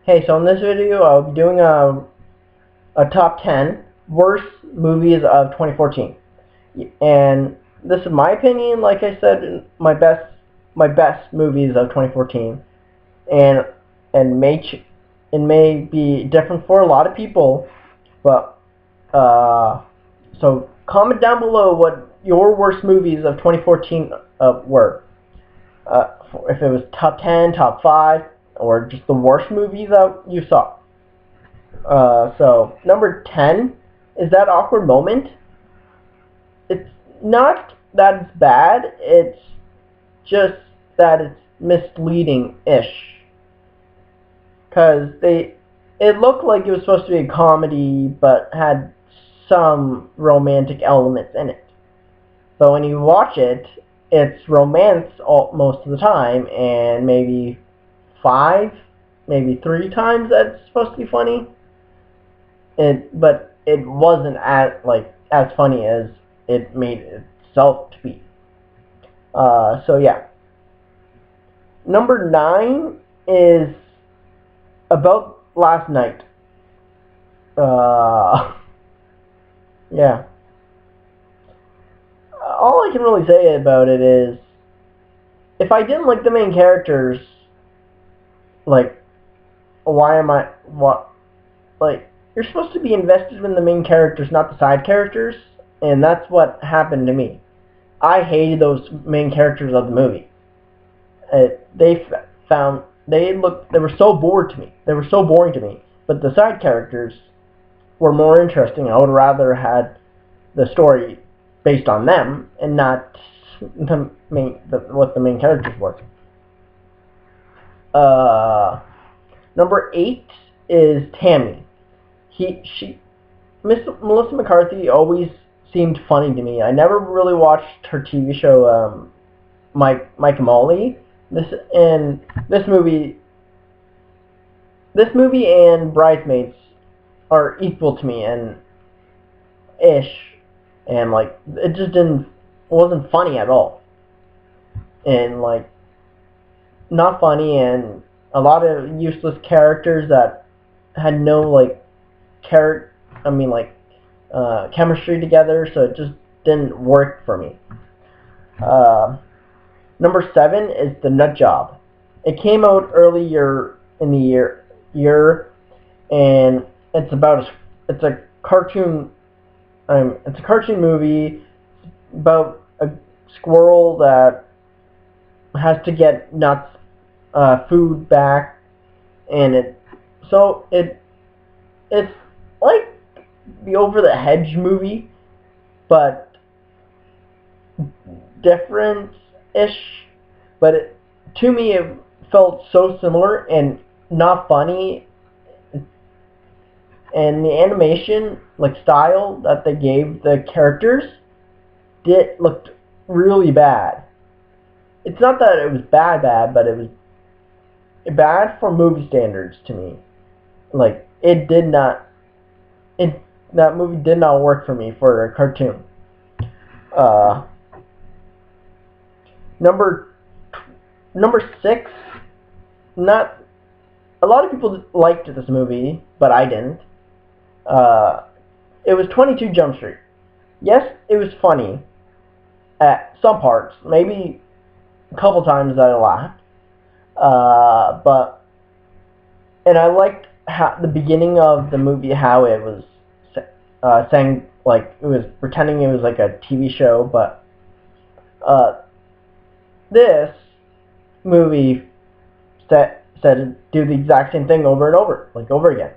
Hey, so in this video I'll be doing a top 10 worst movies of 2014. And this is my opinion, like I said, my best movies of 2014. And and it may be different for a lot of people, but so comment down below what your worst movies of 2014 were. If it was top 10, top 5, or just the worst movies that you saw. So number 10 is That Awkward Moment. It's not that it's bad, it's just that it's misleading-ish. Because it looked like it was supposed to be a comedy, but had some romantic elements in it. But when you watch it, it's romance most of the time, and maybe 3 times that's supposed to be funny. But it wasn't as funny as it made itself to be. So yeah. Number 9 is About Last Night. Yeah. All I can really say about it is, if I didn't like the main characters, like, you're supposed to be invested in the main characters, not the side characters, and that's what happened to me. I hated those main characters of the movie. They were so bored to me. They were so boring to me. But the side characters were more interesting. I would rather had the story based on them and not what the main characters were. Number 8 is Tammy. Melissa McCarthy always seemed funny to me. I never really watched her TV show, Mike and Molly. This movie and Bridesmaids are equal to me and it just wasn't funny at all, and not funny, and a lot of useless characters that had no chemistry together, so it just didn't work for me. Number 7 is The Nut Job. It came out earlier in the year, and it's a cartoon movie about a squirrel that has to get nuts food back, and it's like the Over the Hedge movie, but different-ish. But to me, it felt so similar and not funny, and the animation style that they gave the characters looked really bad. It's not that it was bad, but it was bad for movie standards to me. That movie did not work for me for a cartoon. Number 6, not a lot of people liked this movie, but I didn't. It was 22 Jump Street. Yes, it was funny at some parts, maybe a couple times I laughed. And I liked the beginning of the movie, how it was saying, it was pretending it was like a TV show, but this movie said do the exact same thing over and over again.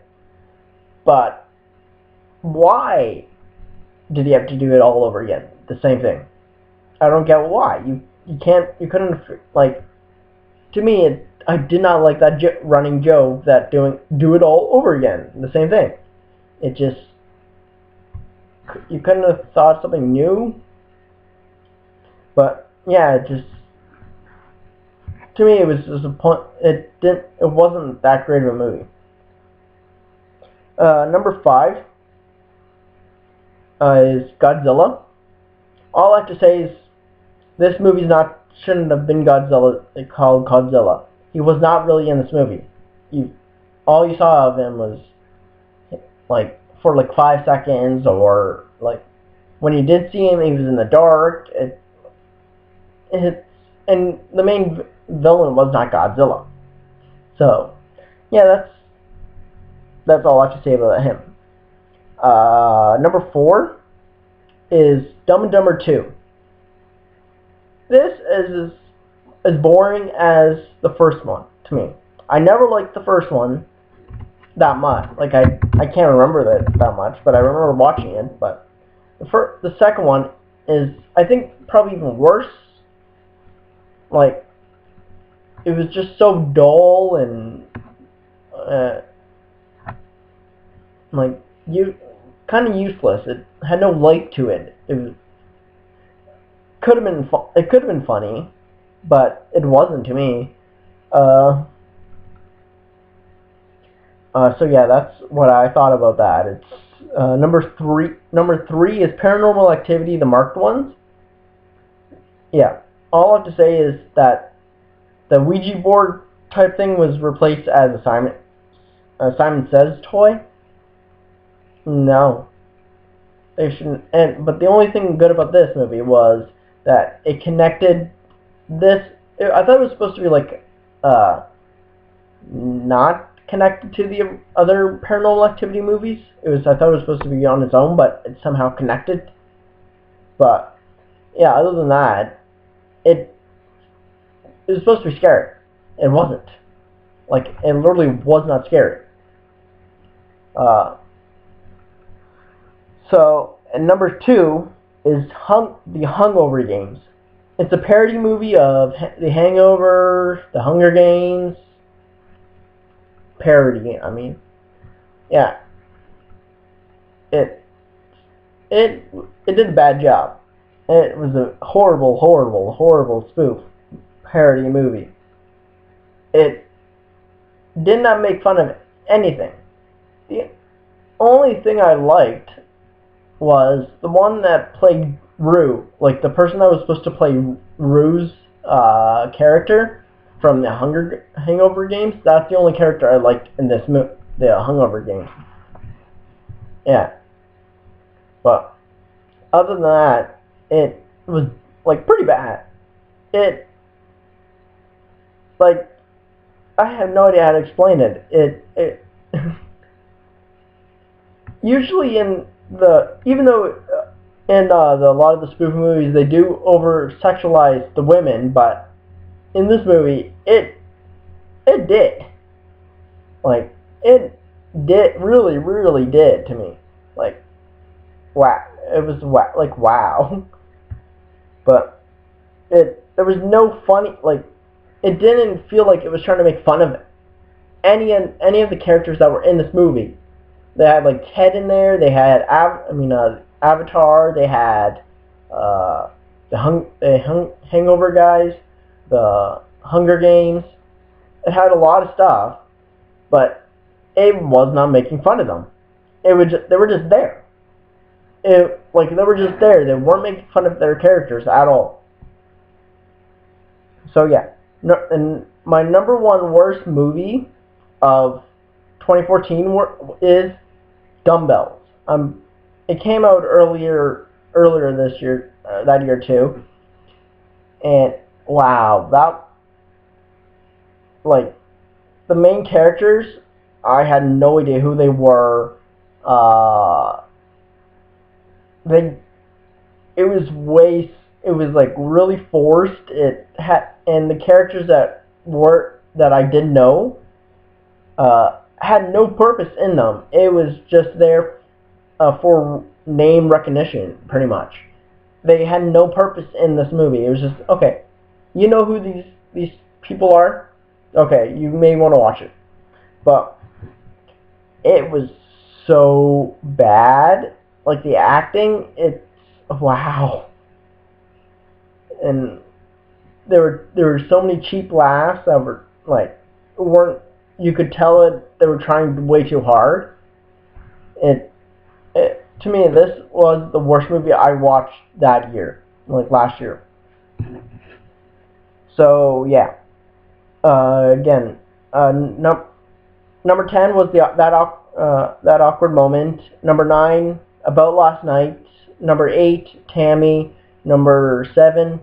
But why did he have to do it all over again? The same thing. I don't get why. You couldn't, to me, I did not like that running joke that do it all over again. The same thing. It just, you couldn't have thought something new. But yeah, it just, to me, it was disappointing. It wasn't that great of a movie. Number 5 is Godzilla. All I have to say is, this movie shouldn't have been called Godzilla. He was not really in this movie. all you saw of him was like for like 5 seconds, or like when you did see him, he was in the dark. And the main villain was not Godzilla. So yeah, that's all I have to say about him. Number 4 is Dumb and Dumber 2. This is as boring as the first one to me. I never liked the first one that much. Like I can't remember that much, but I remember watching it. But the second one is, I think, probably even worse. Like, it was just so dull and like kind of useless. It had no life to it. It could have been it could have been funny, but it wasn't to me. So yeah, that's what I thought about that. It's number 3. Number 3 is Paranormal Activity: The Marked Ones. Yeah, all I have to say is that the Ouija board type thing was replaced as a Simon Says toy. No, they shouldn't. But the only thing good about this movie was that it connected this. I thought it was supposed to be like not connected to the other Paranormal Activity movies. I thought it was supposed to be on its own, but it's somehow connected. But yeah, other than that, it was supposed to be scary. It wasn't. Like, it literally was not scary. And number 2 is the Hungover Games. It's a parody movie of The Hangover, The Hunger Games. Parody, I mean. Yeah. It did a bad job. It was a horrible, horrible, horrible spoof parody movie. It did not make fun of anything. The only thing I liked was the one that played Rue, like the person that was supposed to play Rue's character from the Hangover Games. That's the only character I liked in this the Hungover Games. Yeah, but other than that, it was like pretty bad. It like I have no idea how to explain it. It usually even though in a lot of the spoof movies they do over sexualize the women, but in this movie it did. Like, it did, really did to me. Like, wow. It was wow. But there was no funny, like, it didn't feel like it was trying to make fun of any of the characters that were in this movie. They had like Ted in there. They had Avatar. They had the Hangover guys, the Hunger Games. It had a lot of stuff, but it was not making fun of them. They were just there. They were just there. They weren't making fun of their characters at all. So yeah, and my number 1 worst movie of 2014 is Dumbbells. It came out earlier this year, that year too, and wow, the main characters, I had no idea who they were. It was like really forced. And the characters that I didn't know had no purpose in them. It was just there for name recognition, pretty much. They had no purpose in this movie. It was just, okay, you know who these people are? Okay, you may want to watch it. But it was so bad. Like, the acting, it's wow. And there were so many cheap laughs that weren't, you could tell they were trying way too hard. To me, this was the worst movie I watched that year, like last year. So yeah, again, Number 10 was that awkward moment. Number 9, About Last Night. Number 8, Tammy. Number 7,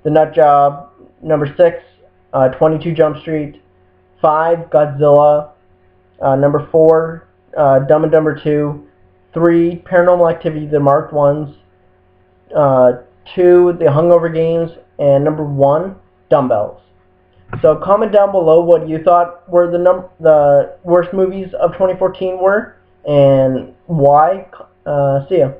The Nut Job. Number 6, 22 Jump Street. 5, Godzilla. Number 4, Dumb and Dumber 2. 3, Paranormal Activity, the marked ones. 2, The Hungover Games. And number 1, Dumbbells. So comment down below what you thought were the worst movies of 2014 were, and why. See ya.